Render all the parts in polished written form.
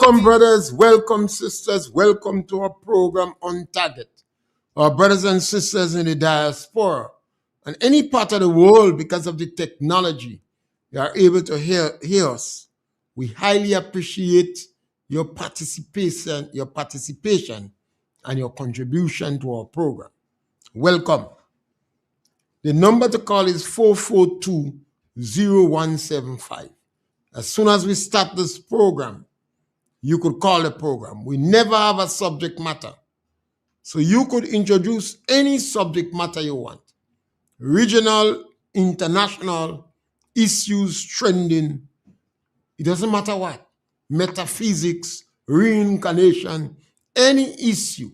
Welcome, brothers. Welcome, sisters. Welcome to our program on Target. Our brothers and sisters in the diaspora and any part of the world, because of the technology, you are able to hear us. We highly appreciate your participation and your contribution to our program. Welcome. The number to call is 442-0175. As soon as we start this program, you could call the program. We never have a subject matter. So you could introduce any subject matter you want. Regional, international, issues trending. It doesn't matter what. Metaphysics, reincarnation, any issue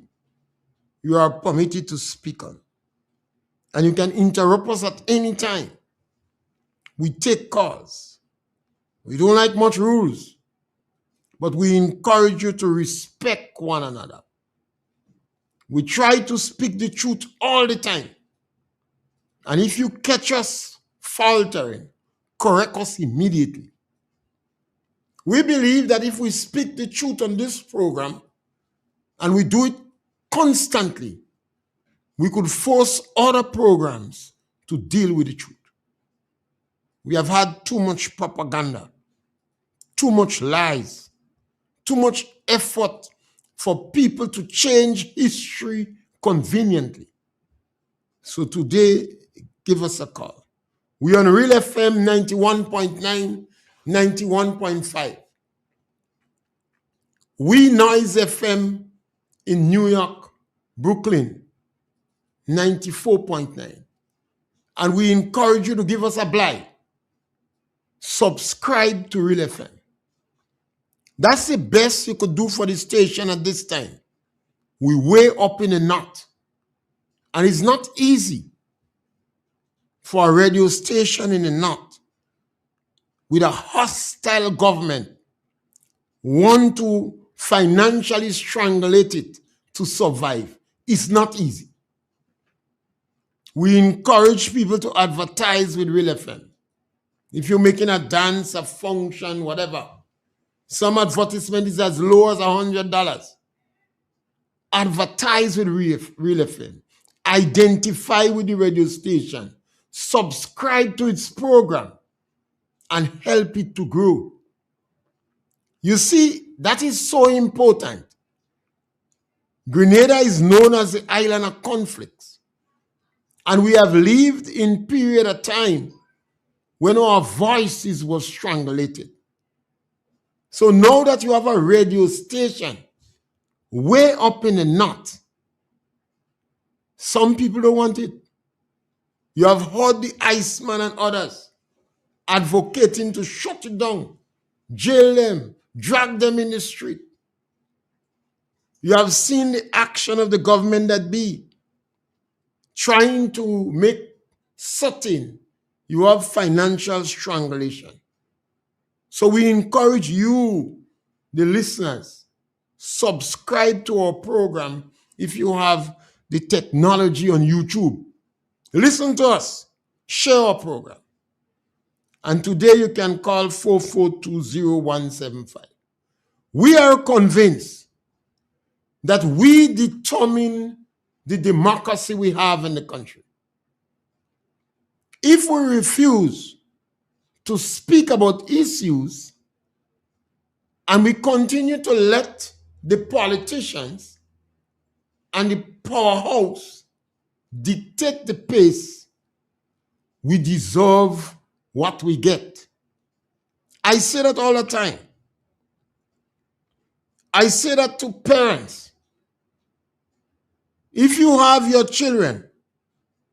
you are permitted to speak on. And you can interrupt us at any time. We take calls. We don't like much rules, but we encourage you to respect one another. We try to speak the truth all the time. And if you catch us faltering, correct us immediately. We believe that if we speak the truth on this program, and we do it constantly, we could force other programs to deal with the truth. We have had too much propaganda, too much lies, too much effort for people to change history conveniently. So today, give us a call. We're on Real FM 91.9, 91.5. We Noise FM in New York, Brooklyn, 94.9. And we encourage you to give us a blind. Subscribe to Real FM. That's the best you could do for the station at this time. We're way up in the knot. And it's not easy for a radio station in the knot with a hostile government want to financially strangulate it to survive. It's not easy. We encourage people to advertise with Real FM. If you're making a dance, a function, whatever, some advertisement is as low as $100. Advertise with Real FM. Identify with the radio station. Subscribe to its program and help it to grow. You see, that is so important. Grenada is known as the island of conflicts. And we have lived in period of time when our voices were strangulated. So now that you have a radio station way up in the knot, some people don't want it. You have heard the Iceman and others advocating to shut it down, jail them, drag them in the street. You have seen the action of the government that be trying to make certain you have financial strangulation. So we encourage you, the listeners, subscribe to our program if you have the technology on YouTube. Listen to us. Share our program. And today you can call 442-0175. We are convinced that we determine the democracy we have in the country. If we refuse to speak about issues and we continue to let the politicians and the powerhouse dictate the pace, we deserve what we get. I say that all the time. I say that to parents. If you have your children,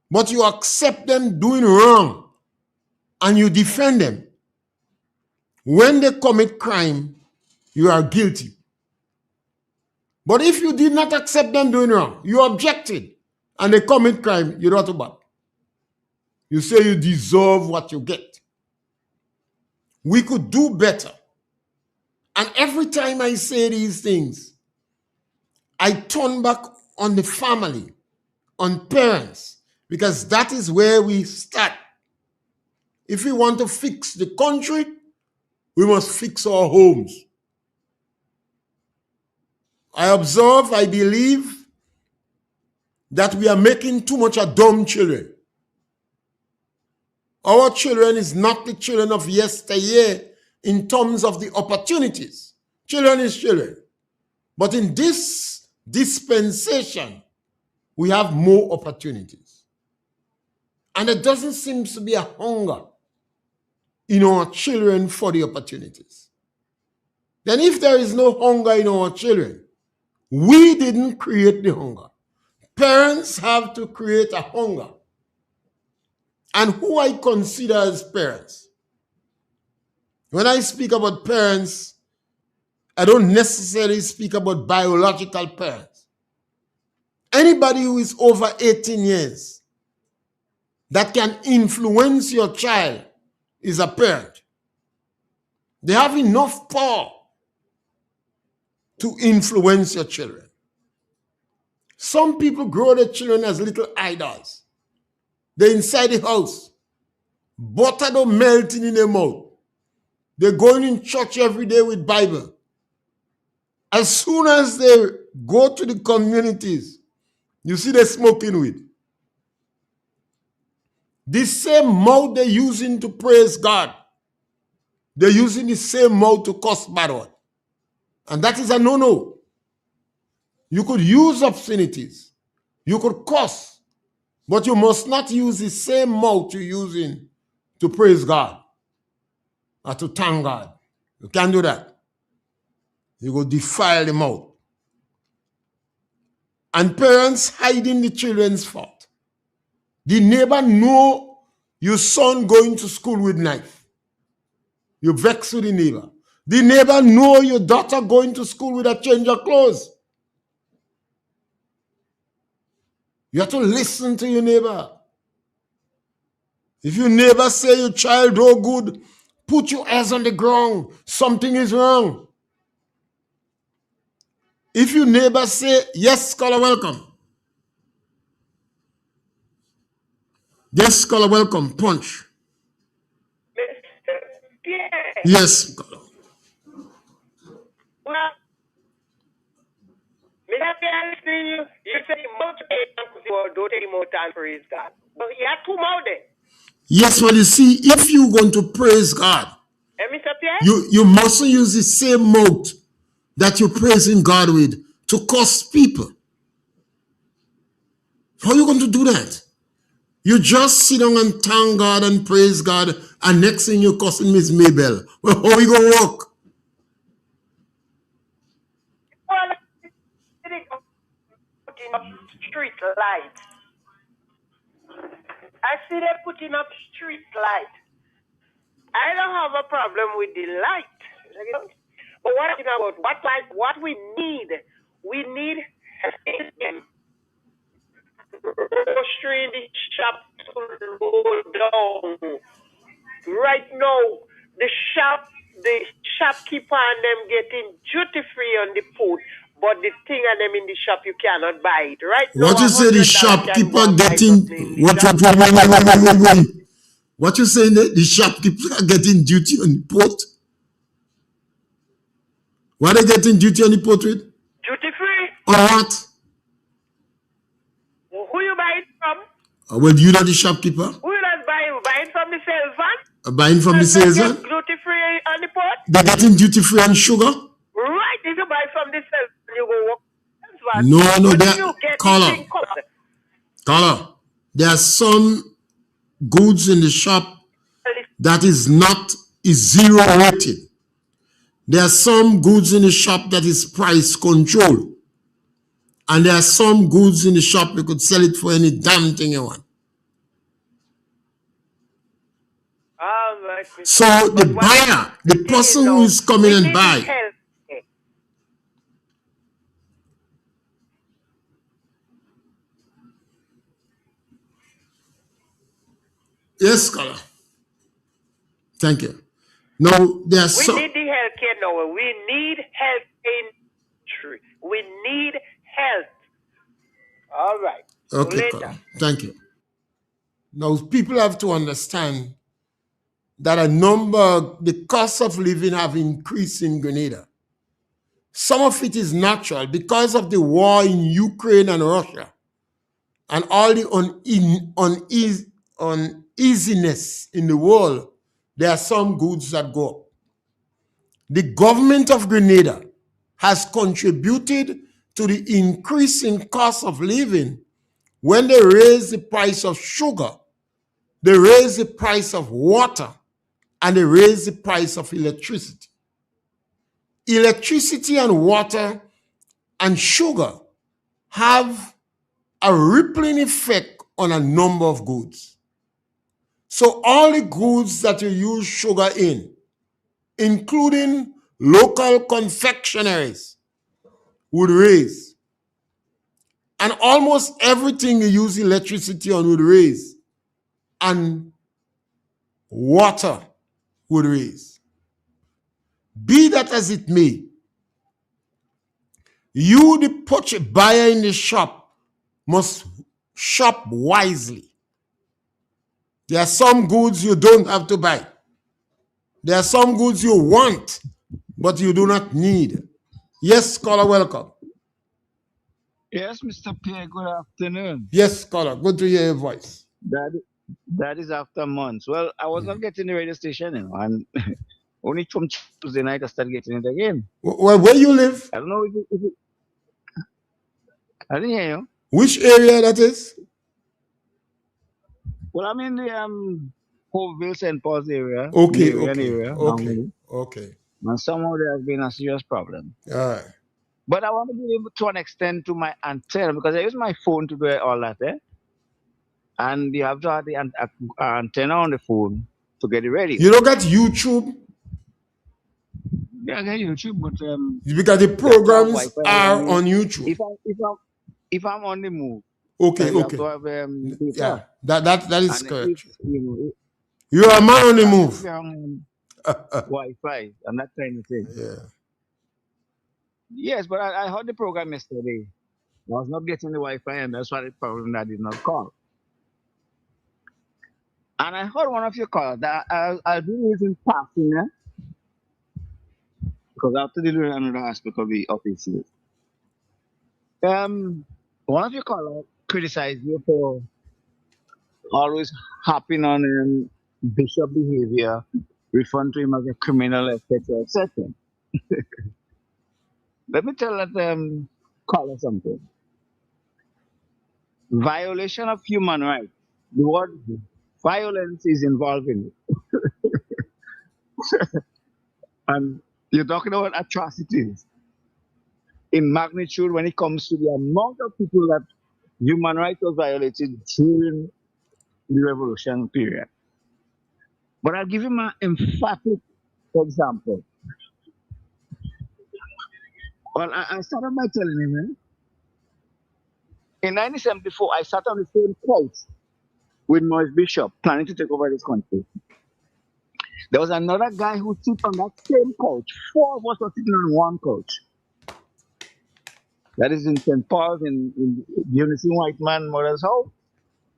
but you accept them doing wrong and you defend them, when they commit crime, you are guilty. But if you did not accept them doing wrong, you objected, and they commit crime, you're not bad. You say you deserve what you get. We could do better. And every time I say these things, I turn back on the family, on parents, because that is where we start. If we want to fix the country, we must fix our homes. I observe, I believe that we are making too much of dumb children. Our children is not the children of yesteryear in terms of the opportunities. Children is children. But in this dispensation, we have more opportunities. And there doesn't seem to be a hunger in our children for the opportunities. Then if there is no hunger in our children, we didn't create the hunger. Parents have to create a hunger. And who I consider as parents? When I speak about parents, I don't necessarily speak about biological parents. Anybody who is over 18 years that can influence your child is a parent. They have enough power to influence your children. Some people grow their children as little idols. They're inside the house. Butter don't melting in their mouth. They're going in church every day with Bible. As soon as they go to the communities, you see they're smoking weed. This same mouth they're using to praise God, they're using the same mouth to curse bad word. And that is a no-no. You could use obscenities. You could curse. But you must not use the same mouth you're using to praise God or to thank God. You can't do that. You go defile the mouth. And parents hiding the children's fault. The neighbor know your son going to school with knife. You vex with the neighbor. The neighbor know your daughter going to school with a change of clothes. You have to listen to your neighbor. If your neighbor say your child do good, put your eyes on the ground. Something is wrong. If your neighbor say, yes, scholar, welcome. Yes, scholar, welcome. Punch. Mr. Pierre. Yes, scholar. Well, Mr. Pierre, you say more don't take more time, praise God. But you have two more there. Yes, well, you see, if you're going to praise God, Mr. Pierre? you mustn't use the same mouth that you're praising God with to curse people. How are you going to do that? You just sit down and thank God and praise God, and next thing you're cussing Miss Mabel. Well, how are you going to work? Well, putting up street lights. I see them putting up street lights. I don't have a problem with the light. But what about what light? What we need grocery in the shop to go down. Right now, the shopkeeper and them getting duty free on the food, but the thing and them in the shop you cannot buy it. Right now, what you say the shopkeeper getting what you saying that the shopkeeper are getting duty on the port? What are they getting duty on the port with? Duty free. Or what? Who you buy it from? Well, you not the shopkeeper? Who you not buying? Buying from the sales van? Buying from the sales van? Duty free on the port? They're getting duty free on sugar? Right, if you buy from the sales van, you go walk. No, they're caller. There are some goods in the shop that is zero rated. There are some goods in the shop that is price control. And there are some goods in the shop you could sell it for any damn thing you want. So the buyer, the person who is coming and buying. Yes, scholar. Thank you. Now, there's we need the healthcare now. We need health in. We need health. All right. Okay, scholar. Thank you. Now, people have to understand that the cost of living have increased in Grenada. Some of it is natural because of the war in Ukraine and Russia and all the uneasiness in the world. There are some goods that go up. The government of Grenada has contributed to the increase in cost of living when they raise the price of sugar, they raise the price of water, and they raise the price of electricity. Electricity and water and sugar have a rippling effect on a number of goods. So all the goods that you use sugar in, including local confectionaries, would raise. And almost everything you use electricity on would raise. And water would raise. Be that as it may, you, the buyer in the shop, must shop wisely. There are some goods you don't have to buy. There are some goods you want, but you do not need. Yes, caller, welcome. Yes, Mr. Pierre, good afternoon. Yes, caller, good to hear your voice. That is after months. Well, I was not getting the radio station, and only from Tuesday night I started getting it again. Well, where you live? I don't know if it I didn't hear you. Which area that is? Well, I'm in the Hoveville, St. Paul's area. Okay, area. okay. And somehow there has been a serious problem. All right. But I want to be able to an extent to my antenna because I use my phone to do all that, and you have to have the antenna on the phone to get it ready. You don't get YouTube? Yeah, I get YouTube, but because the programs are on YouTube. If I'm on the move, okay. Have to have, yeah, that is correct. You're a man on the move. Wi-Fi and that kind of thing. Yeah. Yes, but I heard the program yesterday. I was not getting the Wi-Fi, and that's why the problem I did not call. And I heard one of your calls that I'll be using passing, because I have to deal with another aspect of the office. One of your callers criticized you for always hopping on Bishop behavior, referring to him as a criminal, etc., etc. Let me tell that caller something. Violation of human rights. The word violence is involved in it. And you're talking about atrocities in magnitude when it comes to the amount of people that human rights was violated during the revolution period. But I'll give you my emphatic example. Well, I started by telling him, in 1974, I sat on the same couch with Maurice Bishop planning to take over this country. There was another guy who sat on that same couch. 4 of us were sitting on one couch. That is in St. Paul's, in Unity White Man Mother's house.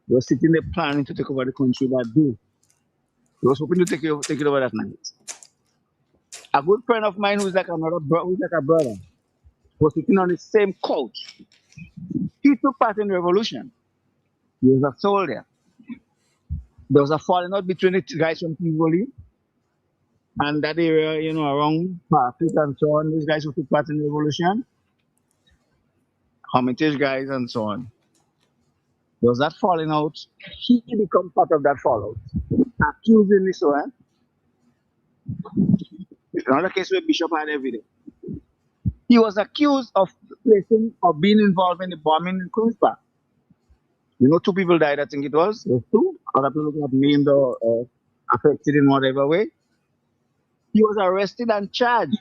They were sitting there planning to take over the country that day. He was hoping to take it over that night. A good friend of mine who's like a brother was sitting on the same couch. He took part in the revolution. He was a soldier. There was a falling out between the guys from Tivoli and that area, around Parkit and so on. These guys who took part in the revolution, Hermitage guys and so on. There was that falling out. He became part of that fallout, accusing me so. Another case where Bishop had evidence. He was accused of being involved in the bombing in Queen's Park. 2 people died, I think it was. There's 2. Other people got named or affected in whatever way. He was arrested and charged,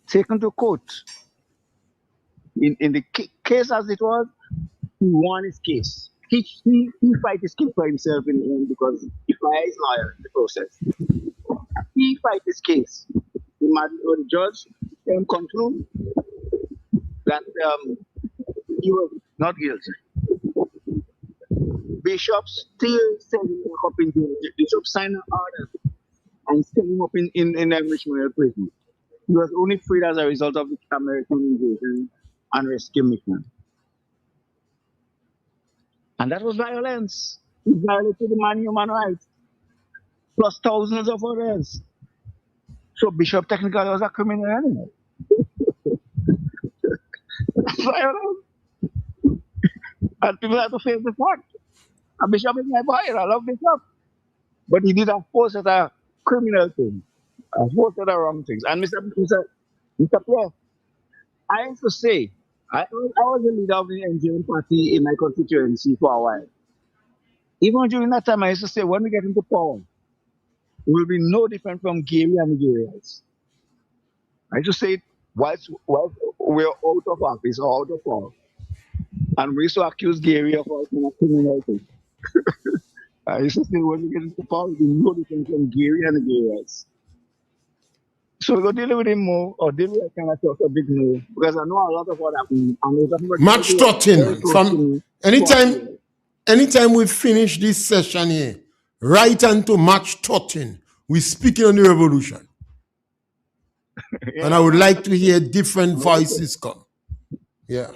taken to court. In the case as it was, he won his case. He fight his case for himself in the end because he fired his lawyer in the process. He fight his case. The judge conclude that he was not guilty. Bishop still sent him up in jail. Bishop signed an order and sent him up in Richmond prison. He was only freed as a result of the American invasion and rescue mission. And that was violence. He violated the man human rights, plus thousands of others. So Bishop technically was a criminal anyway. Violence. And people have to face the fact. A bishop is my boy, I love Bishop. But he did a whole set of criminal things, a whole set of wrong things. And Mr. Pierre, I have to say, I was the leader of the NGO party in my constituency for a while. Even during that time, I used to say, when we get into power, we will be no different from Gary and Nigerians. I used to say it whilst we're out of office or out of power. And we used to accuse Gary of all kind of criminality. I used to say, when we get into power, we'll be no different from Gary and Nigerians. So we're going to deal with him more, or deal with that kind of stuff a bit more, because I know a lot of what happened. And Match 13, man. From anytime we finish this session here, right into March 13, we're speaking on the revolution. Yeah. And I would like to hear different voices come. Yeah.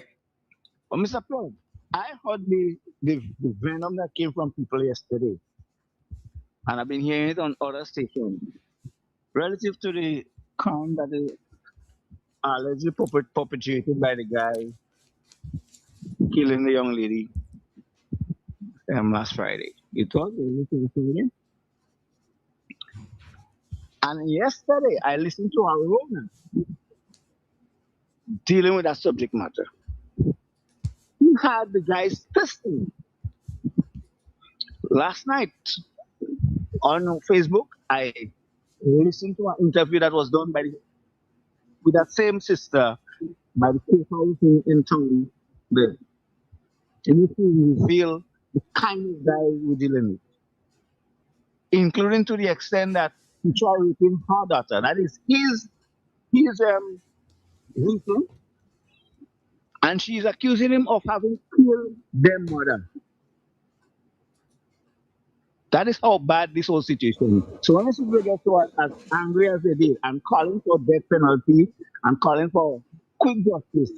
Well, Mr. Pierre, I heard the venom that came from people yesterday, and I've been hearing it on other stations, relative to the crime that is allegedly perpetrated by the guy killing the young lady last Friday. It was Friday. And yesterday, I listened to our owner dealing with that subject matter. He had the guy's pistol. Last night on Facebook, I listened to an interview that was done with that same sister by the state house in town there. And you reveal the kind of guy we're dealing with, including to the extent that he tried raping her daughter. That is his victim, and she's accusing him of having killed their mother. That is how bad this whole situation is. So when people get so as angry as they did and calling for death penalty and calling for quick justice,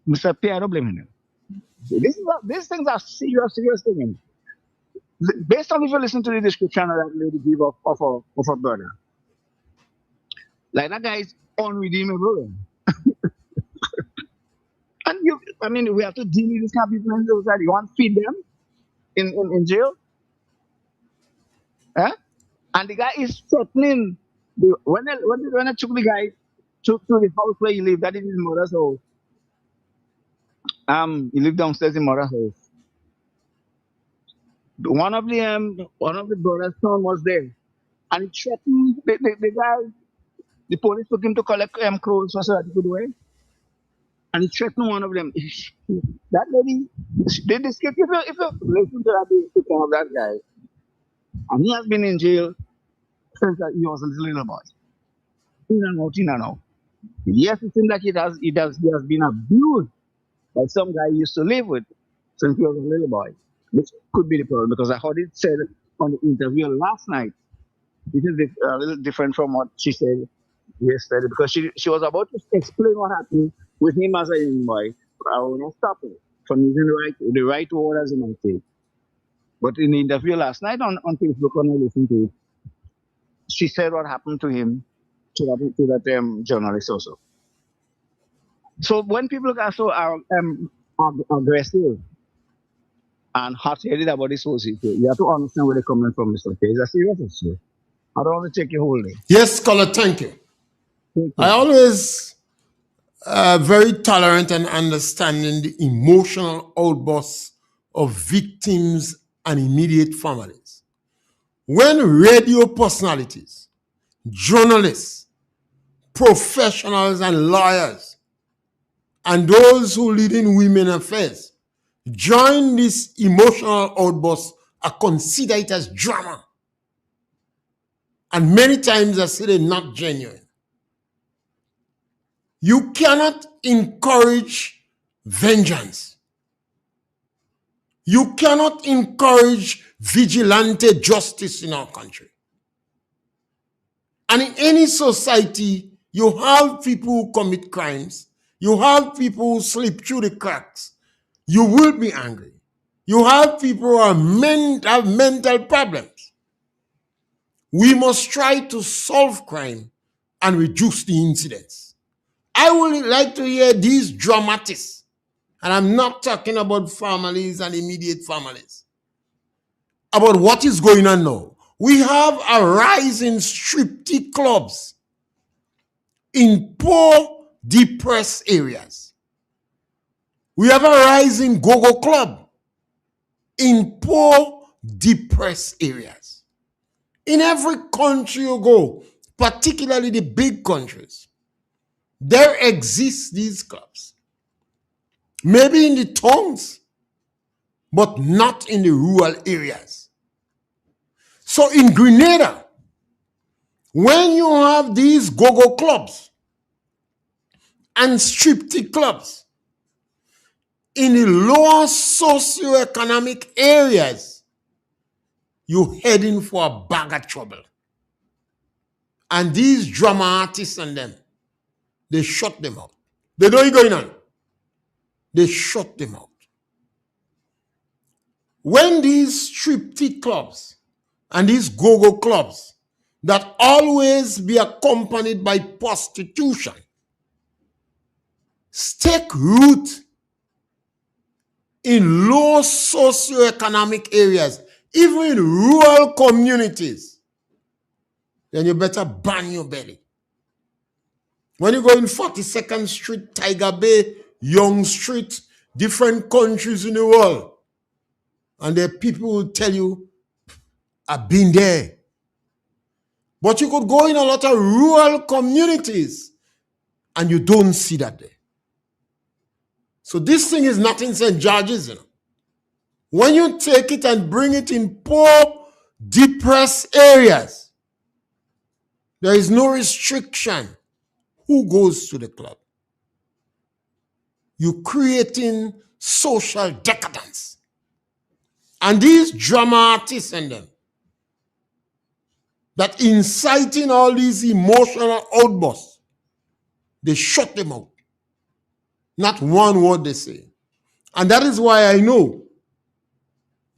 Mr. Pierre, I don't blame him. These things are serious things. Based on if you listen to the description that lady gave of her brother, like that guy is unredeemable. And we have to deal with these kind of people in society. You want to feed them in jail? Huh? And the guy is threatening. When I took the guy to the house where he lived, that is his mother's house. He lived downstairs in mother's house. One of the brother's son was there, and he threatened the guy. The police took him to collect clothes so that he could wear. And he threatened one of them. That lady, they describe, if you listen to that description of that guy, and he has been in jail since he was a little boy. In and out. Yes, it seems like he has been abused by some guy he used to live with since he was a little boy. Which could be the problem, because I heard it said on the interview last night. It is a little different from what she said yesterday, because she was about to explain what happened with him as a young boy. I will not stop her from using the right word, as you might say. But in the interview last night on Facebook, when I listened to it, she said what happened to him to that journalist also. So when people are so aggressive and hot-headed about this whole situation, you have to understand where they're coming from, Mr. K. It's a serious issue. I don't want to take you whole day. Yes, Scholar, thank you. I always very tolerant and understanding the emotional outbursts of victims and immediate families. When radio personalities, journalists, professionals and lawyers, and those who lead in women affairs join this emotional outburst, I consider it as drama. And many times I say they're not genuine. You cannot encourage vengeance. You cannot encourage vigilante justice in our country. And in any society, you have people who commit crimes. You have people who slip through the cracks. You will be angry. You have people who have mental problems. We must try to solve crime and reduce the incidents. I would like to hear these dramatists, and I'm not talking about families and immediate families, about what is going on now. We have a rise in striptease clubs in poor, depressed areas. We have a rise in go-go club in poor, depressed areas. In every country you go, particularly the big countries, there exist these clubs. Maybe in the towns, but not in the rural areas. So in Grenada, when you have these go-go clubs and striptease clubs in the lower socioeconomic areas, you're heading for a bag of trouble. And these drama artists and them, they shut them out. They know what's going on. They shut them out. When these striptease clubs and these go-go clubs that always be accompanied by prostitution take root in low socioeconomic areas, even in rural communities, then you better ban your belly. When you go in 42nd Street, Tiger Bay, Young Street, different countries in the world, and the people will tell you, I've been there. But you could go in a lot of rural communities and you don't see that there. So this thing is not in St. George's. You know. When you take it and bring it in poor, depressed areas, there is no restriction who goes to the club. You're creating social decadence. And these drama artists and them that inciting all these emotional outbursts, they shut them out. Not one word they say. And that is why I know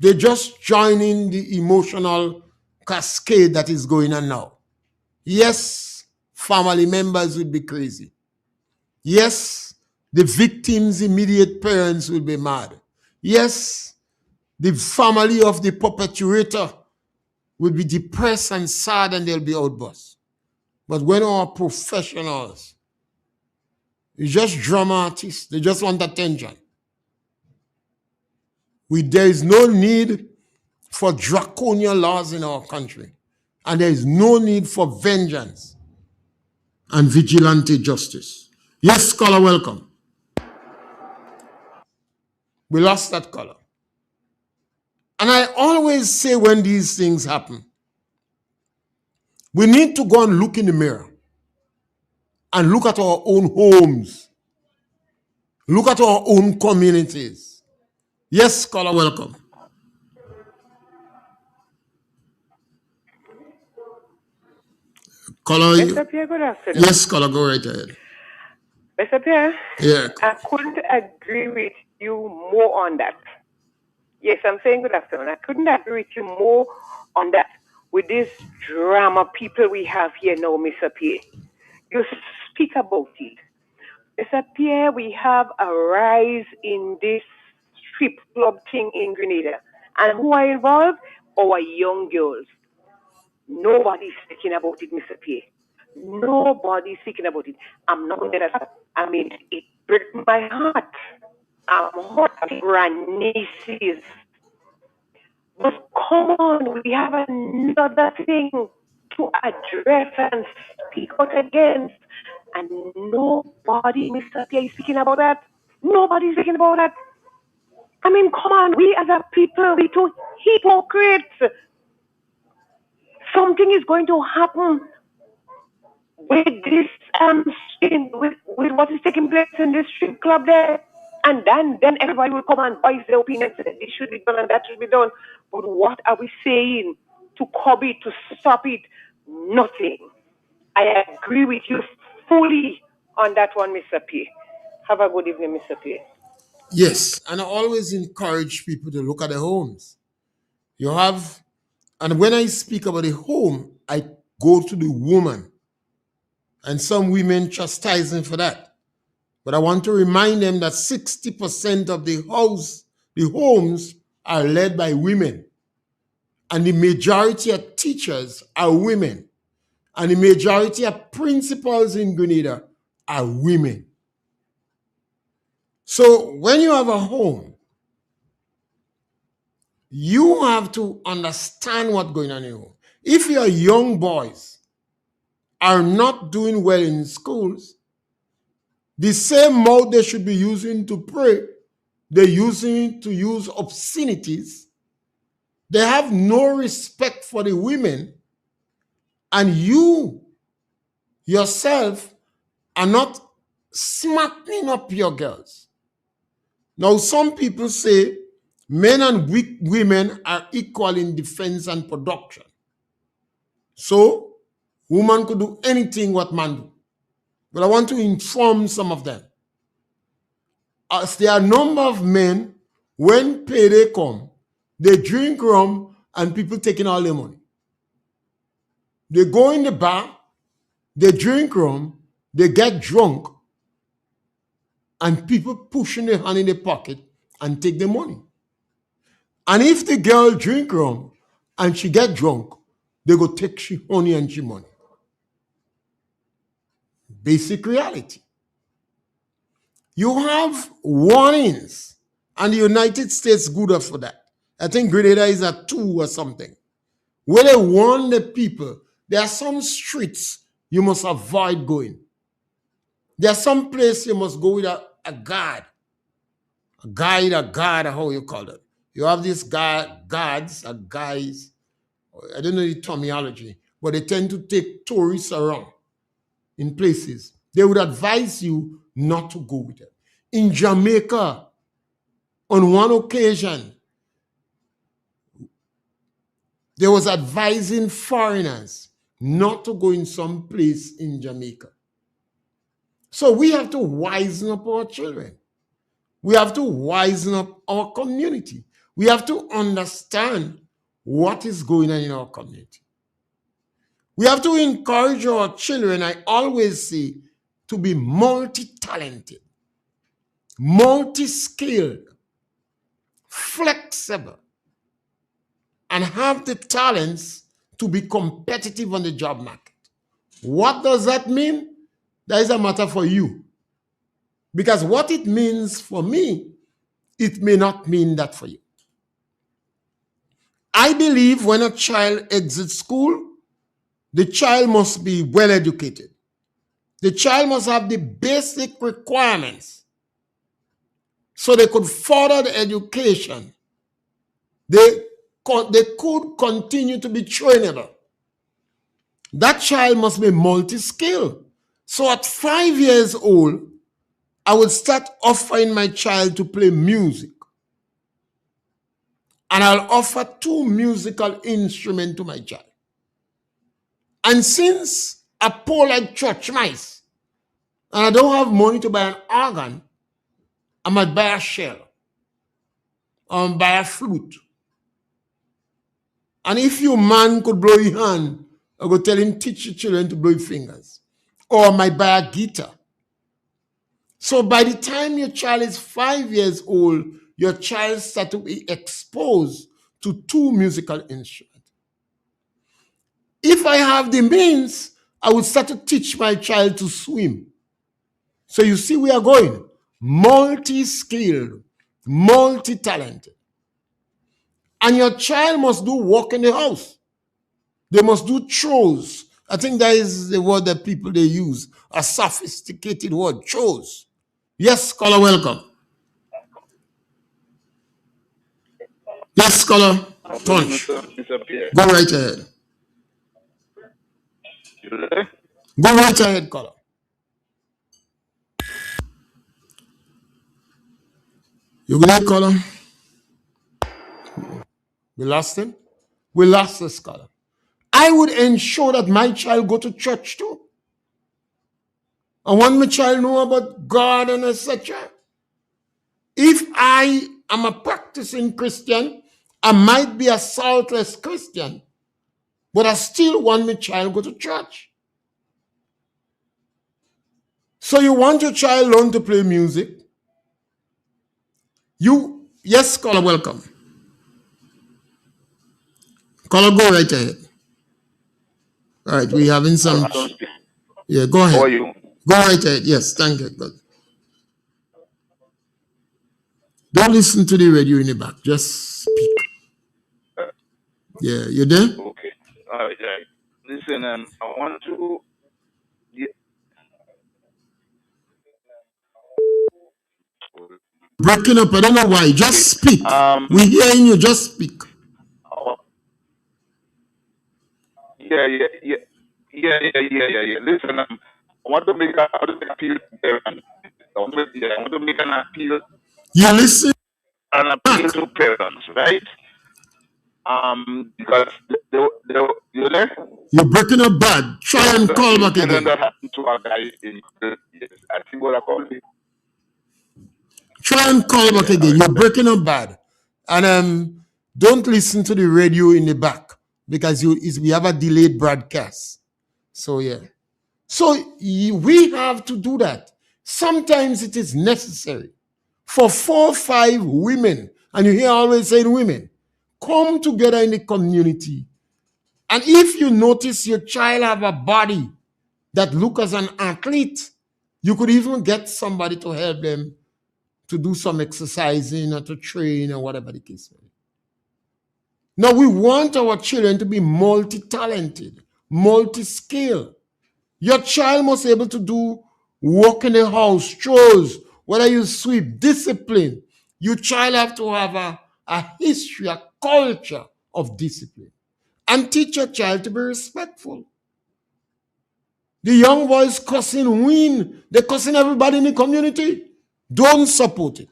they just join in the emotional cascade that is going on now. Yes, family members will be crazy. Yes, the victims' immediate parents will be mad. Yes, the family of the perpetrator will be depressed and sad and they'll be outbursts. But when our professionals, it's just drama artists, they just want attention. There is no need for draconian laws in our country. And there is no need for vengeance and vigilante justice. Yes, caller, welcome. We lost that caller. And I always say when these things happen, we need to go and look in the mirror and look at our own homes, look at our own communities. Yes, caller, welcome. Caller, Mr. Pierre, good afternoon. yes, caller, go right ahead. Mr. Pierre, Yeah. I couldn't agree with you more on that. Yes, I'm saying good afternoon. I couldn't agree with you more on that with this drama people we have here now, Mr. Pierre. You speak about it. Mr. Pierre, we have a rise in this strip club thing in Grenada. And who are involved? Our young girls. Nobody's speaking about it, Mr. Pierre. Nobody's speaking about it. I'm not going to that. I mean, it breaks my heart. I'm hot. Nieces. But come on, we have another thing to address and speak out against. And nobody, Mr. Pierre, is speaking about that. Nobody's speaking about that. I mean, come on, we as a people, we too hypocrites. Something is going to happen with this with what is taking place in this strip club there. And then everybody will come and voice their opinion and say this should be done and that should be done. But what are we saying to curb it, to stop it? Nothing. I agree with you fully on that one, Mr. P. Have a good evening, Mr. P. Yes, and I always encourage people to look at the homes. You have, and when I speak about the home, I go to the woman, and some women chastising for that. But I want to remind them that 60% of the homes are led by women, and the majority of teachers are women, and the majority of principals in Grenada are women. So when you have a home, you have to understand what's going on in your home. If your young boys are not doing well in schools, the same mouth they should be using to pray, they're using to use obscenities. They have no respect for the women, and you yourself are not smartening up your girls. Now, some people say men and women are equal in defense and production. So, woman could do anything what man do. But I want to inform some of them. As there are a number of men, when payday come, they drink rum and people taking all their money. They go in the bar, they drink rum, they get drunk, and people pushing their hand in their pocket and take the money. And if the girl drink rum and she get drunk, they go take she honey and she money. Basic reality. You have warnings, and the United States good for that. I think Grenada is at 2 or something. Where they warn the people, there are some streets you must avoid going. There are some places you must go with a guard. A guide, how you call it. You have these guards, guys, I don't know the terminology, but they tend to take tourists around in places. They would advise you not to go with them. In Jamaica, on one occasion, they was advising foreigners not to go in some place in Jamaica. So we have to wisen up our children. We have to wisen up our community. We have to understand what is going on in our community. We have to encourage our children, I always say, to be multi-talented, multi-skilled, flexible, and have the talents to be competitive on the job market. What does that mean? That is a matter for you. Because what it means for me, it may not mean that for you. I believe when a child exits school, the child must be well educated. The child must have the basic requirements so they could further the education. They could continue to be trainable. That child must be multi-skilled. So at 5 years old, I would start offering my child to play music. And I'll offer 2 musical instruments to my child. And since I pour like church mice, and I don't have money to buy an organ, I might buy a shell or buy a flute. And if your man could blow your hand, I go tell him, teach your children to blow your fingers. Or I might buy a guitar. So by the time your child is 5 years old, your child starts to be exposed to 2 musical instruments. If I have the means, I would start to teach my child to swim. So you see, we are going multi-skilled, multi-talented. And your child must do work in the house. They must do chores. I think that is the word that people they use, a sophisticated word, chores. Yes, scholar, welcome. Yes, scholar, Punch. Mr. Pierre. Go right ahead. You there? Go right ahead, caller. You there, caller? We lost him? We lost the scholar. I would ensure that my child go to church too. I want my child to know about God and etc. If I am a practicing Christian, I might be a saltless Christian, but I still want my child to go to church. So you want your child to learn to play music? Yes, caller, welcome. Caller, go right ahead. All right, we having some. Yeah, go ahead. How are you? Go right ahead. Yes, thank you. Good. Don't listen to the radio in the back. Just speak. Yeah, you there? Okay. All right. Listen, I want to. Yeah. Breaking up. I don't know why. Just speak. We hearing you. Just speak. Yeah. Listen, I want to make a appeal. I want to make an appeal. You listen. An appeal to parents, right? Because you there? You're breaking up bad. Try and call back again. That happened to our guy in I think what I call it. Try and call back again. You're breaking up bad. And don't listen to the radio in the back because we have a delayed broadcast. So yeah. So we have to do that. Sometimes it is necessary for 4 or 5 women, and you hear always saying women, come together in the community. And if you notice your child have a body that look as an athlete, you could even get somebody to help them to do some exercising or to train or whatever the case may be. Now, we want our children to be multi-talented, multi-skilled. Your child must be able to do work in the house, chores, whether you sweep, discipline. Your child have to have a history, a culture of discipline. And teach your child to be respectful. The young boys cussing win. They're cussing everybody in the community. Don't support it.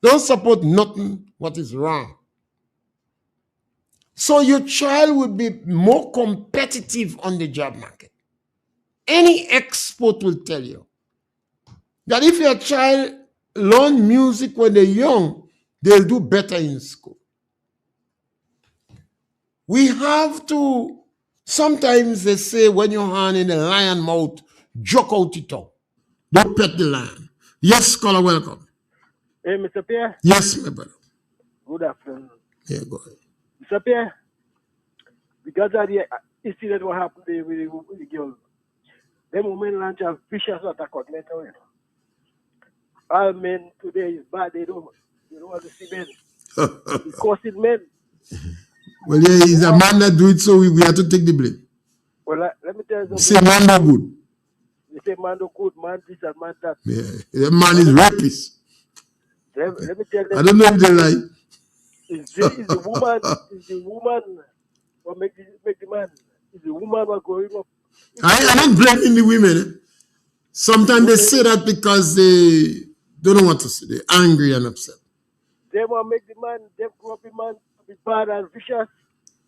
Don't support nothing what is wrong. So your child will be more competitive on the job market. Any expert will tell you that if your child learn music when they're young, they'll do better in school. We have to, sometimes they say when your hand in the lion mouth, joke out the tongue. Don't pet the lion. Yes, caller, welcome. Hey, Mr. Pierre. Yes, my brother. Good afternoon. Yeah, go ahead. Mr. Pierre, because of the incident what happened there with the girl, them women launch a vicious attack on mental health. All men today is bad. They don't want to see men. It's causing men. Well, yeah, he's a man that do it, so we have to take the blame. Well, let me tell you something. Say man no good. You say man no good, man this and man that. Yeah, the man is rapist. Let me tell you. I don't know if they lie. It's the woman what make the man. It's the woman what growing up. I don't blame the women. Sometimes they say that because they don't know what to say. They're angry and upset. They want to make the man, they grow up the man to be bad and vicious.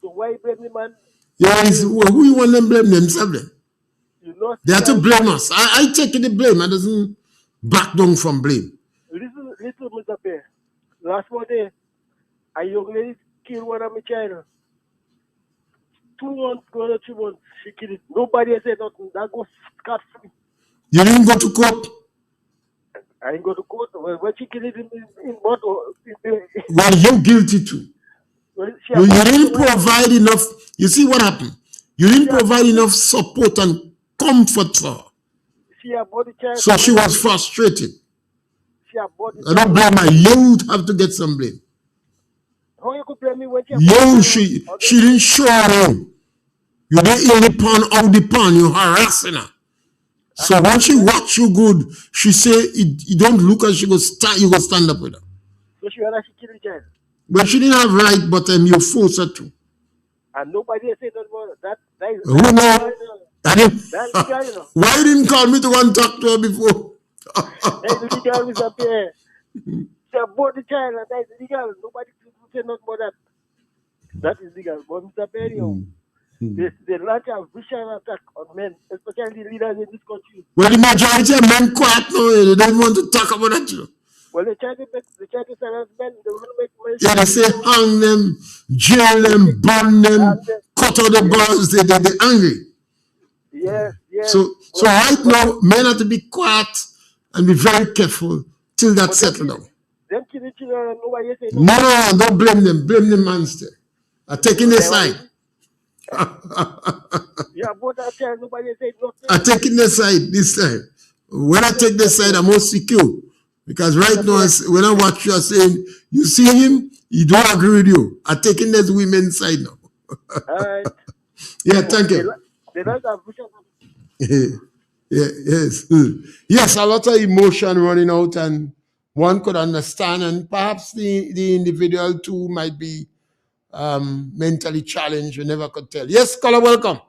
So why blame the man? Yeah, who you want them blame themselves then? You know, they have to blame us. I take the blame. I doesn't back down from blame. Listen, Mr. Pierre. Last Monday, a young lady killed one of my child. 2 months, going to 3 months, she killed it. Nobody has said nothing. That goes scot free. You didn't go to court? I didn't go to court. When she killed it in bottle. Well, you're guilty too. Well, you didn't provide enough. You see what happened? You didn't provide enough support and comfort for her. So she was frustrated. I don't blame her. You have to get some blame. How you could blame me when she didn't show you. You didn't in the pan, out the pan. You harassing her. So when she watch you good, she say you don't look as she go stand. You go stand up with her. So she had she killed the child. But she didn't have right, but you force her to. And nobody said that about that. Who know? Why you didn't call me to go and talk to her before? That's illegal, Mr. Pierre. She bought the child and that is illegal. Nobody say nothing about that. That is legal. But Mr. Pierre, They launch a vicious attack on men, especially the leaders in this country. Well, the majority of men quiet now. They don't want to talk about that. Well, they try to silence men. They want to make men. Yeah, they say hang them, jail them, burn them, cut out the balls. They're angry. Yes. So right now, men have to be quiet and be very careful till that settles down. Them killing children, nobody say No, don't blame them. Blame the monster. I'm taking their side. Yeah, both are telling nobody say nothing. I'm taking their side this time. When I take their side, I'm more secure. Because right now, when I watch you, I'm saying, you see him, he don't agree with you. I'm taking this women's side now. Yeah, thank you. They don't have vision. Yes. Yes, a lot of emotion running out, and one could understand, and perhaps the individual too might be mentally challenged. You never could tell. Yes, caller, welcome.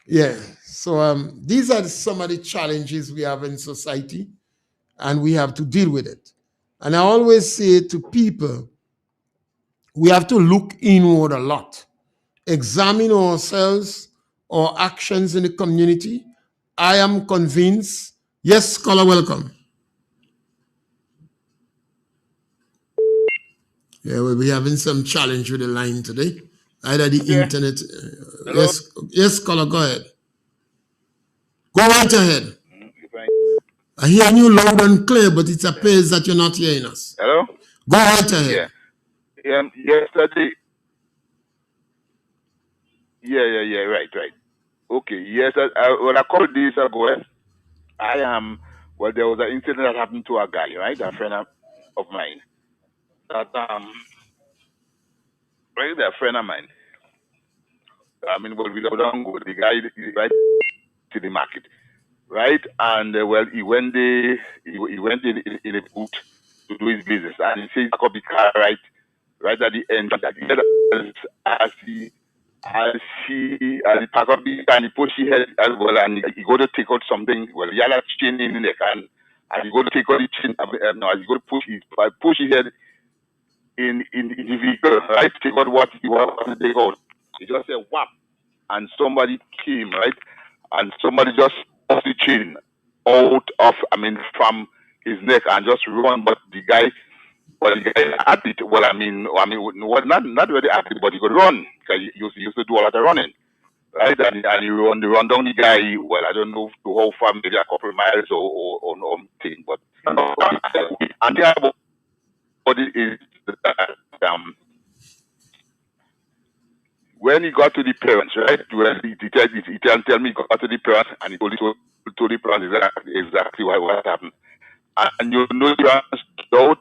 Yeah. So these are some of the challenges we have in society, and we have to deal with it. And I always say to people, we have to look inward a lot, examine ourselves, our actions in the community. I am convinced. Yes, scholar, welcome. Yeah, we'll be having some challenge with the line today. Either the internet. Yes, scholar, go ahead. Go right ahead. I hear you loud and clear, but it appears that you're not hearing us. Hello? Go right ahead. Yesterday. Yeah, right. Okay, yes, when I called this ago, there was an incident that happened to a guy, right? A friend of mine. That, right, a friend of mine. I mean, we don't go, the guy, right, to the market, right? And, he went in a boot to do his business. And he says, I could be car right at the end. As he pack up the and he push his head as well, and he go to take out something. Well, he had a chain in the neck, and he go to take out the chain. No, he go to push his head in the vehicle, right? Take out what he want to take out. He just said whap, and somebody came, right, and somebody just off the chain out of, from his neck and just run, but the guy at it. Well, not really active, but he could run because he used to do a lot of running, right? And he run down the guy. Well, I don't know to how far, maybe a couple of miles or thing, but and the other body is when he got to the parents, right? Well, he tell me he got to the parents, and he told the parents exactly what happened. And you know, the parents don't.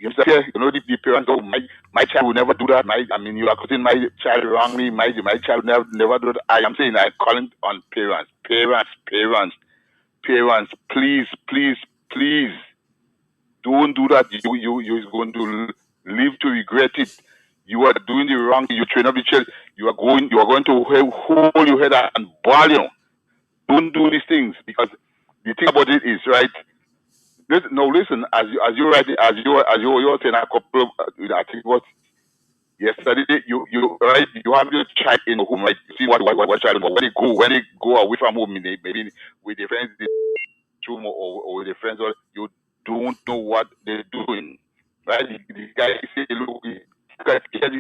The parents, oh, my child will never do that. You are putting my child wrongly. My child never do that. I am saying, I'm calling on parents, please, don't do that. You're going to live to regret it. You are doing the wrong thing. You train up the child. You are going to hold your head and bawl you. Don't do these things, because the thing about it is, right. Listen. As you were saying a couple of, I think what yesterday, you have your child in home, right? You see what child, but when they go away from home, maybe with their friends, or with their friends, or you don't know what they're doing, right? The guy say, look, the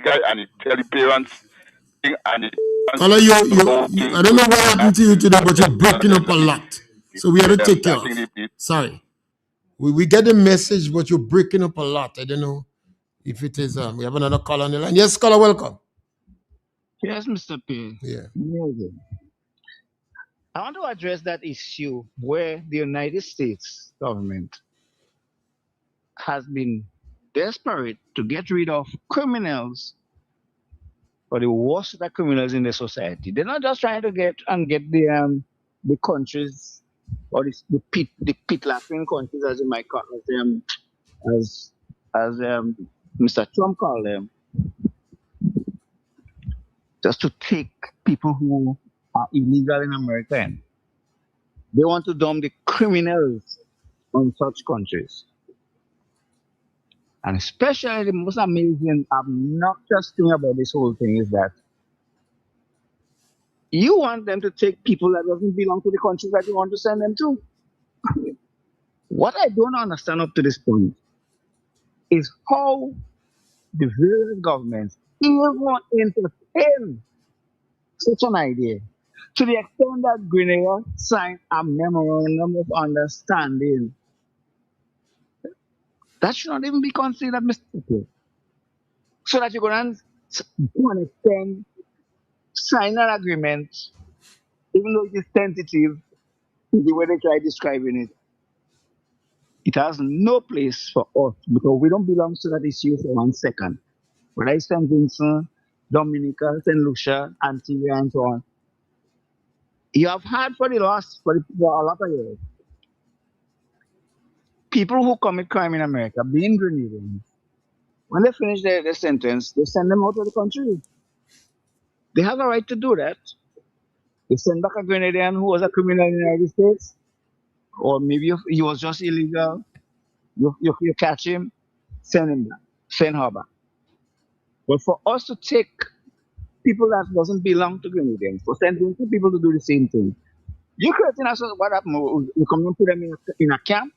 guy, and he tell the parents, and Color, I don't know what happened to you today, but you're breaking up a lot. So we have to take care of. Sorry. We get the message, but you're breaking up a lot. I don't know if it is. We have another caller on the line. Yes, caller, welcome. Yes, Mr. Pierre. Yeah. I want to address that issue where the United States government has been desperate to get rid of criminals, or the worst of the criminals in the society. They're not just trying to get the countries, or the pit laughing countries, as you might call them, as Mr. Trump called them, just to take people who are illegal in America in. They want to dump the criminals on such countries. And especially the most amazing, obnoxious thing about this whole thing is that you want them to take people that doesn't belong to the country that you want to send them to. What I don't understand up to this point is how the various governments even entertain such an idea. To the extent that Grenada signed a memorandum of understanding, that should not even be considered mistake. So that you're going to an extent sign an agreement, even though it is tentative, the way they try describing it, it has no place for us because we don't belong to that issue for 1 second. Whether it's St. Vincent, Dominica, St. Lucia, Antigua, and so on. You have had for a lot of years, people who commit crime in America, being Grenadians, when they finish their sentence, they send them out of the country. They have a right to do that. They send back a Grenadian who was a criminal in the United States, or maybe if he was just illegal. You catch him, send him back, send her back. But for us to take people that doesn't belong to Grenadians, for sending two people to do the same thing, you creating us what happened? We come and put them in a camp,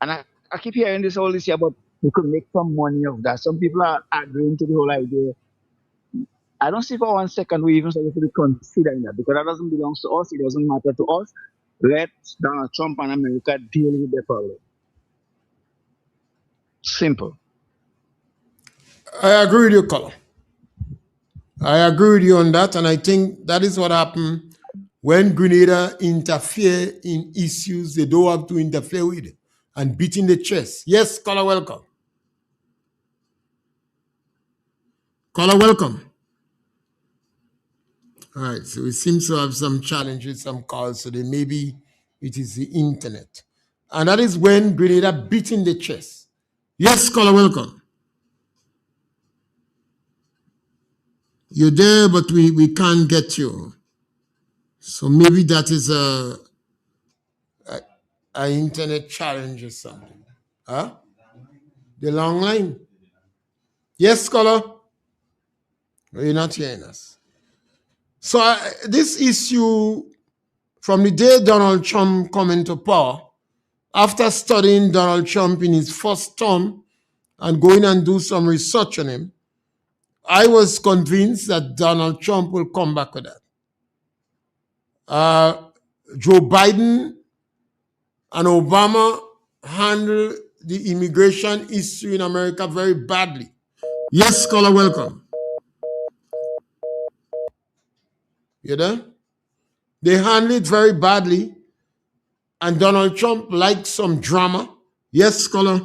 and I keep hearing this all this year, but we could make some money of that. Some people are agreeing to the whole idea. I don't see for 1 second we even supposed to be considering that because that doesn't belong to us. It doesn't matter to us. Let Donald Trump and America deal with the problem. Simple. I agree with you, Colin. I agree with you on that, and I think that is what happened when Grenada interfere in issues they don't have to interfere with and beating the chest. Yes, caller, welcome. Caller, welcome. All right, so we seem to have some challenges, some calls, so then maybe it is the internet. And that is when Grenada beating the chest. Yes, caller, welcome. You're there, but we can't get you. So maybe that is a internet challenge or something. Huh? The long line. Yes, caller. You're not hearing us. So this issue, from the day Donald Trump come into power, after studying Donald Trump in his first term and going and do some research on him, I was convinced that Donald Trump will come back with that. Joe Biden and Obama handled the immigration issue in America very badly. Yes, caller, welcome. You there? They handled it very badly, and Donald Trump liked some drama. Yes, caller?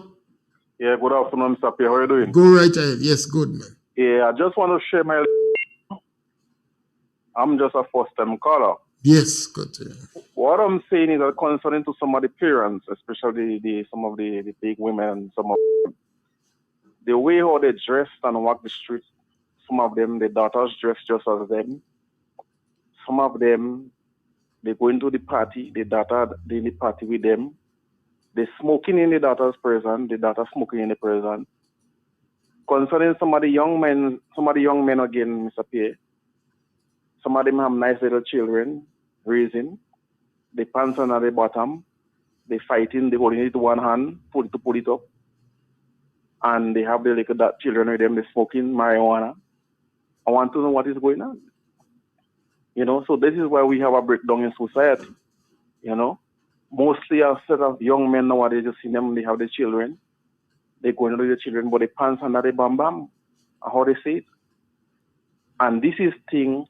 Yeah, good afternoon, Mr. Pierre. How are you doing? Go right ahead. Yes, good, man. Yeah, I just want to share my... I'm just a first-time caller. Yes, good to hear. What I'm saying is that concerning to some of the parents, especially some of the big women, some of the way how they dress and walk the streets, some of them, the daughters dress just as them. Some of them, they go into the party, the daughter they in the party with them. They smoking in the daughter's presence, the daughter smoking in the presence. Concerning some of the young men again, Mr. Pierre, some of them have nice little children raising. They pants on at the bottom. They fighting, they holding it to one hand, pull it up. And they have the little children with them, they smoking marijuana. I want to know what is going on. So this is why we have a breakdown in society. Mostly a set of young men nowadays, you see them, they have the children. They go into the children, but they pants under the bam bam. How they say it. And this is thing,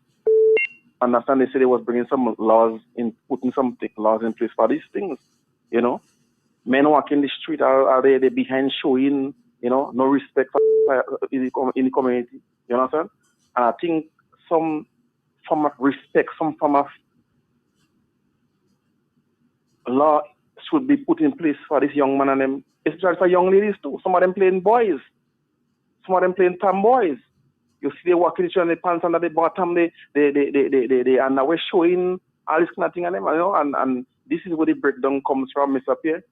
understand they said they was bringing some laws putting some laws in place for these things. Men walking the street, are they behind showing, no respect in the community. You understand? And I think some form of respect, some form of law should be put in place for this young man and them, especially for young ladies too. Some of them playing boys, some of them playing tomboys. You see they walking each other, the pants under the bottom, they underwear showing, all this kind of thing, and this is where the breakdown comes from, Mr. Pierre.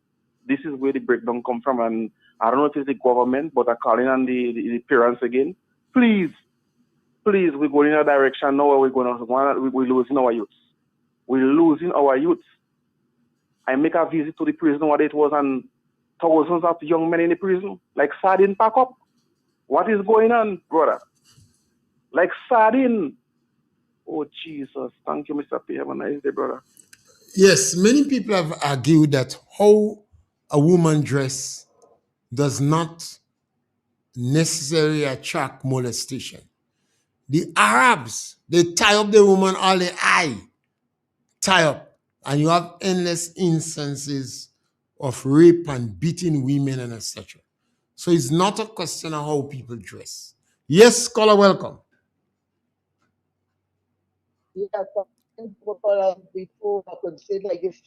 This is where the breakdown comes from, and I don't know if it's the government, but I'm calling on the parents again. Please, we're going in a direction now where we're losing our youth. We're losing our youth. I make a visit to the prison what it was, and thousands of young men in the prison, like sardine pack up. What is going on, brother? Like sardine. Oh, Jesus. Thank you, Mr. Pierre. Have a nice day, brother. Yes, many people have argued that how a woman dress does not necessarily attract molestation. The Arabs, they tie up the woman all the eye, tie up, and you have endless instances of rape and beating women and etc. So it's not a question of how people dress. Yes, scholar, welcome. Yeah, before I could say like this,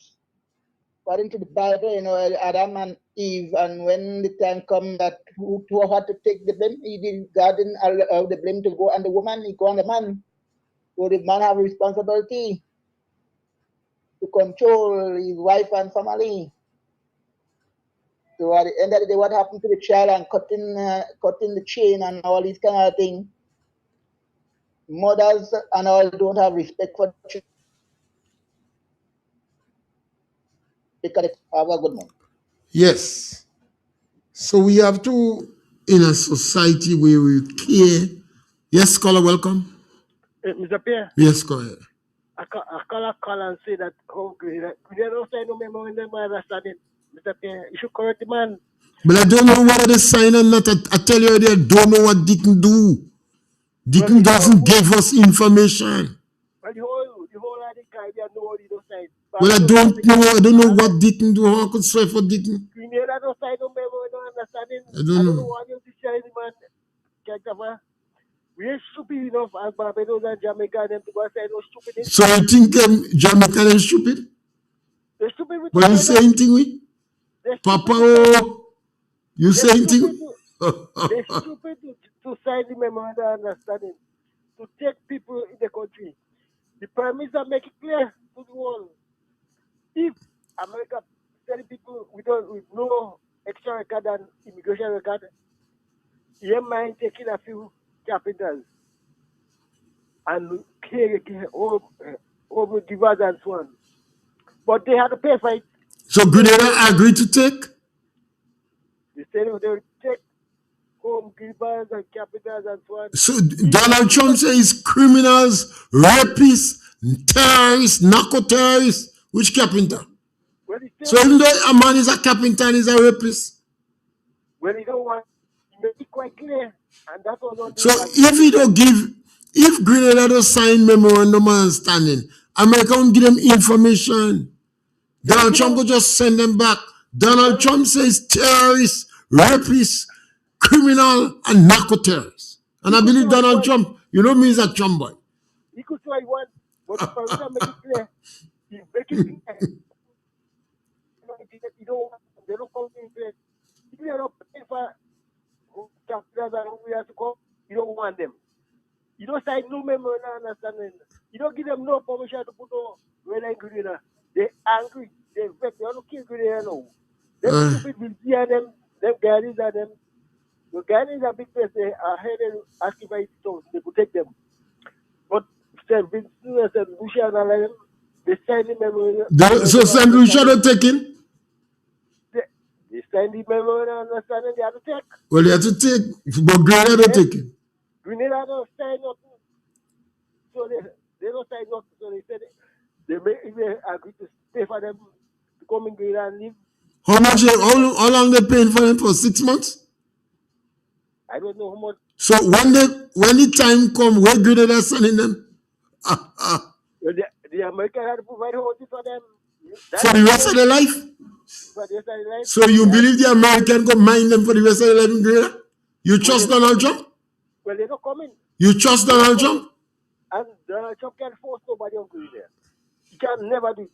according to the Bible, Adam and Eve, and when the time come that who had to take the blame, he did God didn't allow the blame to go on the woman, he go on the man. So the man have responsibility to control his wife and family. So at the end of the day, what happened to the child and cutting the chain and all these kind of things? Mothers and all don't have respect for children. Have a good one. Yes. So we have to, in a society where we care. Yes, scholar, welcome. Mr. Pierre, Yes, go ahead. I call and say that we don't say no member in them understanding. Mr. Pierre, you should correct the man. But I don't know what the sign or not. I tell you, I don't know what Deacon do. Deacon doesn't give us information. Well, the whole of the Caribbean know the side. Well, I don't know what Deacon do. How I could swear for Deacon? Grenada no side no member, we don't understanding. I don't know. What you share the man. We are stupid enough as Barbados and Jamaica them to go say no stupid. So you think Jamaica is stupid? They're stupid with What you saying thing we? Papa, you saying thing? They're stupid to sign the memorandum of understanding to take people in the country. The Prime Minister make it clear to the world. If America send people with no extra record and immigration record, you mind taking a few capitals and over givers and so on. But they had to pay for it. So Grenada agreed to take? They said they would take home givers and capitals and so on. So Donald Trump says criminals, rapists, terrorists, narco terrorists. Which carpenter? Well, so even though a man is a carpenter and is a rapist? Well, you don't want to make it quite clear. And that's what so if Grenada don't sign memorandum of understanding, America won't give them information. Donald Trump will just send them back. Donald Trump says terrorists, rapists, criminal, and narco terrorists. And I believe Donald Trump, you know me, is a Trump boy. He could say he wants, but the president make it clear. He make it clear. They don't come in place. If they don't pay for capitals and who we have to come, you don't want them. You don't sign no memorandum of understanding. You don't give them no permission to put no red and green. They're angry. They're vexed. They don't kill green now. Them stupid will see them guys are them. The guys are big place. They are headed asking by stones. They protect them. But St. Vincent and St. Lucia and all them, they sign the memorandum. So St. Lucia don't take him? They sign the memorandum of understanding. They have to take. Well, they have to take. But Grenada don't take him. Grenada don't sign nothing. So they don't sign nothing. So they said they agree to pay for them to come in Grenada and live. How much? How long they paying for them for? 6 months? I don't know how much. So when the time come, where Grenada sending them? Well, the Americans had to provide housing for them. For the rest of their life? For the rest of their life. So you believe the American go mind them for the rest of their life in Grenada? You trust Donald Trump? Well, they're not coming. You trust Donald Trump? And Donald Trump can't force nobody on Grenada. He can never do it.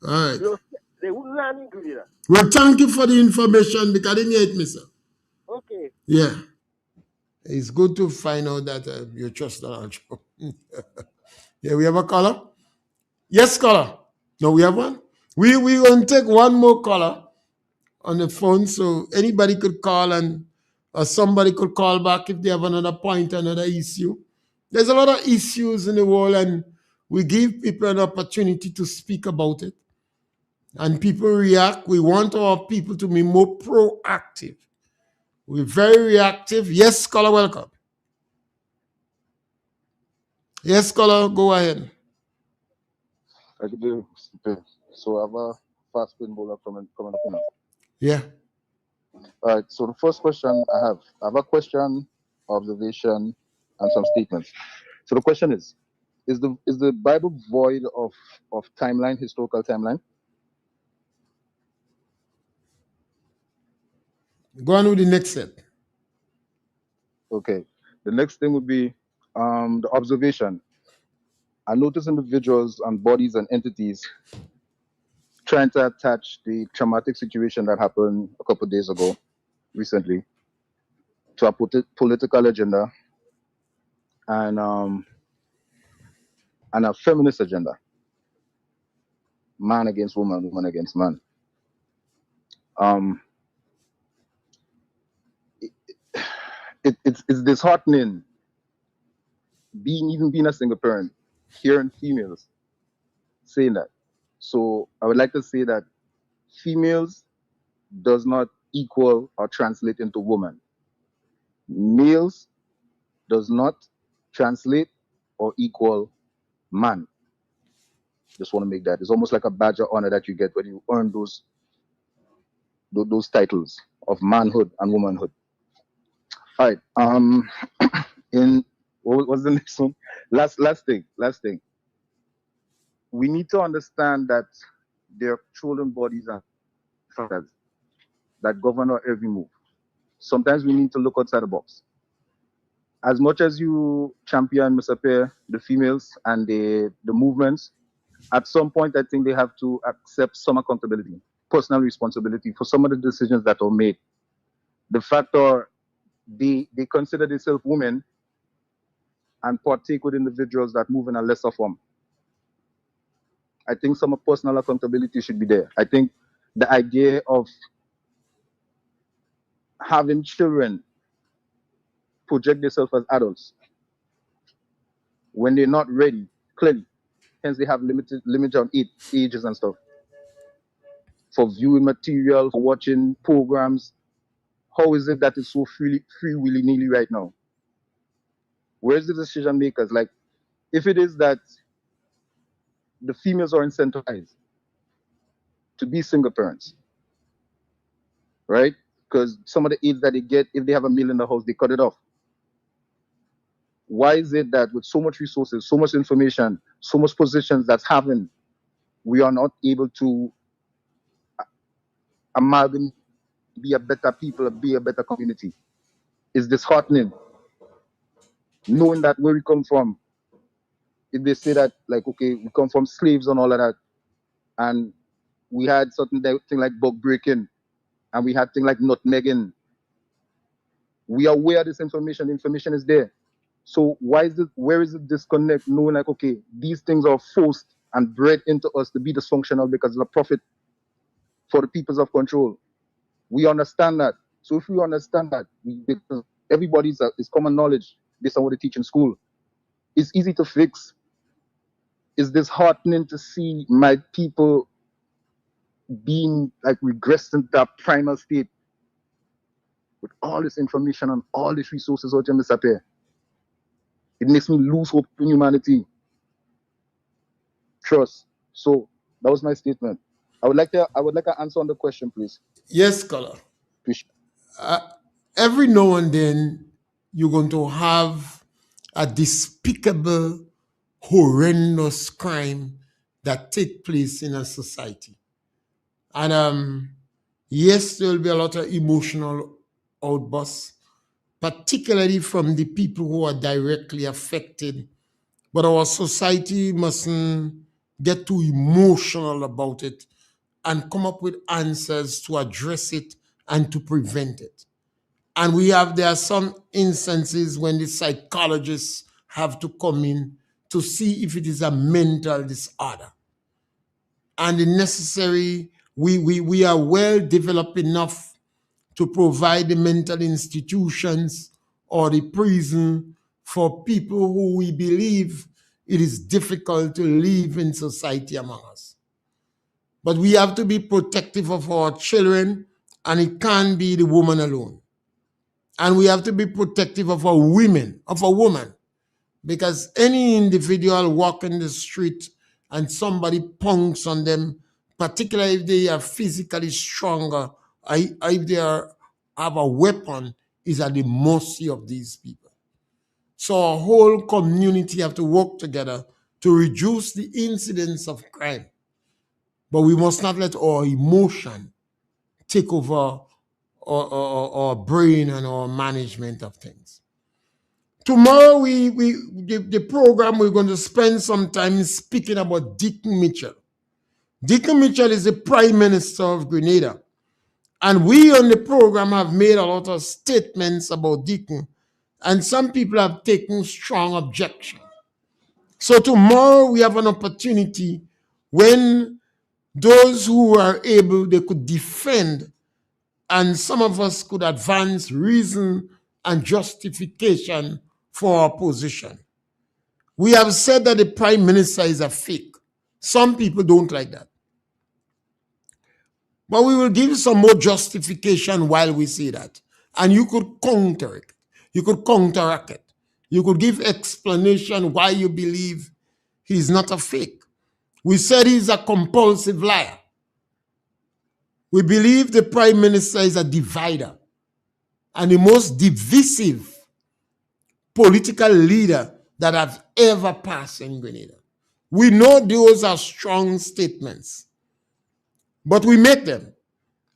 All right. They wouldn't land in Grenada. Well, thank you for the information because I didn't hear it, mister. Okay. Yeah. It's good to find out that you trust Donald Trump. Yeah, we have a caller? Yes, caller. No, we have one? We're going to take one more caller. on the phone, so anybody could call and or somebody could call back if they have another point, another issue. There's a lot of issues in the world, and we give people an opportunity to speak about it. And people react. We want our people to be more proactive. We're very reactive. Yes, caller, welcome. Yes, caller, go ahead. I could do. So I have a fast spin bowler coming up now. Yeah. All right. So the first question I have a question, observation, and some statements. So the question is the Bible void of timeline, historical timeline? Go on with the next set. Okay. The next thing would be the observation. I notice individuals and bodies and entities trying to attach the traumatic situation that happened a couple of days ago, recently, to a political agenda and a feminist agenda. Man against woman, woman against man. It's disheartening being a single parent, hearing females saying that. So I would like to say that females does not equal or translate into woman. Males does not translate or equal man. Just want to make that. It's almost like a badge of honor that you get when you earn those titles of manhood and womanhood. All right. In what was the next one? Last thing. We need to understand that there are controlling bodies and factors that govern our every move. Sometimes we need to look outside the box. As much as you champion, Mr. Pierre, the females and the movements, at some point I think they have to accept some accountability, personal responsibility for some of the decisions that are made. The fact are they consider themselves women and partake with individuals that move in a lesser form. I think some personal accountability should be there. I think the idea of having children project themselves as adults when they're not ready, clearly, hence they have limit on ages and stuff. For viewing material, for watching programs, how is it that it's so free willy-nilly right now? Where's the decision makers? Like, if it is that the females are incentivized to be single parents, right? Because some of the aids that they get, if they have a meal in the house, they cut it off. Why is it that with so much resources, so much information, so much positions that's happening, we are not able to amalgamate, be a better people, be a better community? It's disheartening. Knowing that where we come from, if they say that, like, okay, we come from slaves and all of that, and we had certain thing like bug breaking, and we had thing like nutmegging. We are aware of this information. The information is there. So where is the disconnect? Knowing like, okay, these things are forced and bred into us to be dysfunctional because of the profit for the peoples of control. We understand that. So if we understand that, everybody's is common knowledge based on what they teach in school. It's easy to fix. It's disheartening to see my people being like regressed into that primal state with all this information and all these resources out there disappear. It makes me lose hope in humanity. Trust. So that was my statement. I would like an answer on the question, please. Yes, caller. Every now and then, you're going to have a despicable, horrendous crime that take place in a society. And yes, there will be a lot of emotional outbursts, particularly from the people who are directly affected. But our society mustn't get too emotional about it and come up with answers to address it and to prevent it. And there are some instances when the psychologists have to come in to see if it is a mental disorder. And the necessary we are well developed enough to provide the mental institutions or the prison for people who we believe it is difficult to live in society among us. But we have to be protective of our children, and it can't be the woman alone. And we have to be protective of our women, of a woman, because any individual walking the street and somebody punks on them, particularly if they are physically stronger, if they have a weapon, is at the mercy of these people. So our whole community have to work together to reduce the incidence of crime. But we must not let our emotion take over our brain and our management of things. Tomorrow, the program, we're going to spend some time speaking about Deacon Mitchell. Deacon Mitchell is the Prime Minister of Grenada. And we on the program have made a lot of statements about Deacon, and some people have taken strong objection. So tomorrow we have an opportunity when those who are able, they could defend, and some of us could advance reason and justification for our position. We have said that the Prime Minister is a fake. Some people don't like that. But we will give some more justification while we say that. And you could counter it. You could counteract it. You could give explanation why you believe he's not a fake. We said he's a compulsive liar. We believe the Prime Minister is a divider and the most divisive political leader that have ever passed in Grenada. We know those are strong statements, but we make them,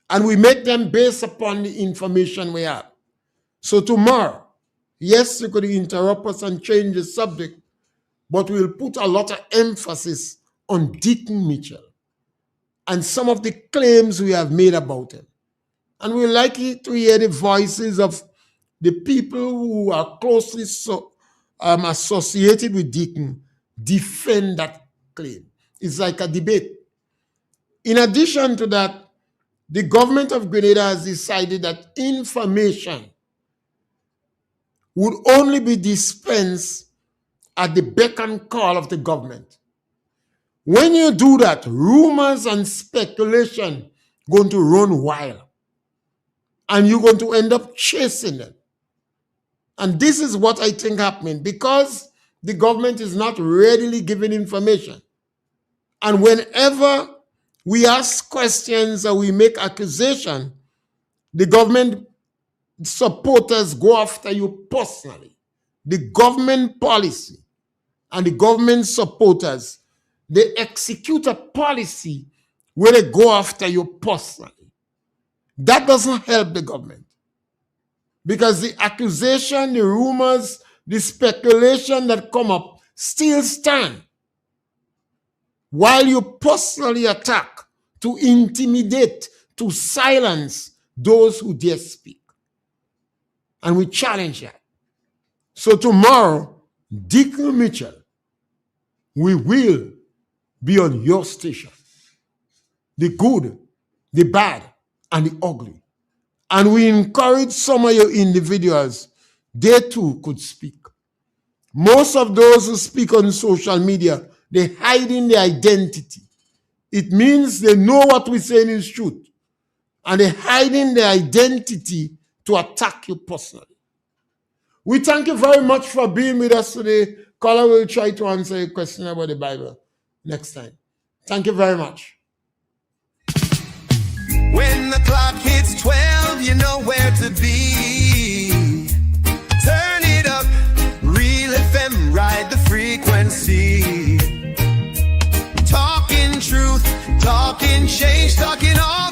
and we make them based upon the information we have. So tomorrow, yes, you could interrupt us and change the subject, but we'll put a lot of emphasis on Deacon Mitchell and some of the claims we have made about him. And we'd like to hear the voices of the people who are closely associated with Deacon defend that claim. It's like a debate. In addition to that, the government of Grenada has decided that information would only be dispensed at the beck and call of the government. When you do that, rumors and speculation going to run wild, and you're going to end up chasing them. And this is what I think happening, because the government is not readily giving information. And whenever we ask questions or we make accusation, the government supporters go after you personally. The government policy and the government supporters, they execute a policy where they go after you personally. That doesn't help the government, because the accusation, the rumors, the speculation that come up still stand, while you personally attack to intimidate, to silence those who dare speak. And we challenge that. So tomorrow, Deacon Mitchell, we will be on your station. The good, the bad, and the ugly. And we encourage some of your individuals, they too could speak. Most of those who speak on social media, they hide in their identity. It means they know what we're saying is truth, and they hide in their identity to attack you personally. We thank you very much for being with us today. Caller will try to answer your question about the Bible next time. Thank you very much. When the clock hits 12, you know where to be. Turn it up, Real FM, ride the frequency. Talking truth, talking change, talking all.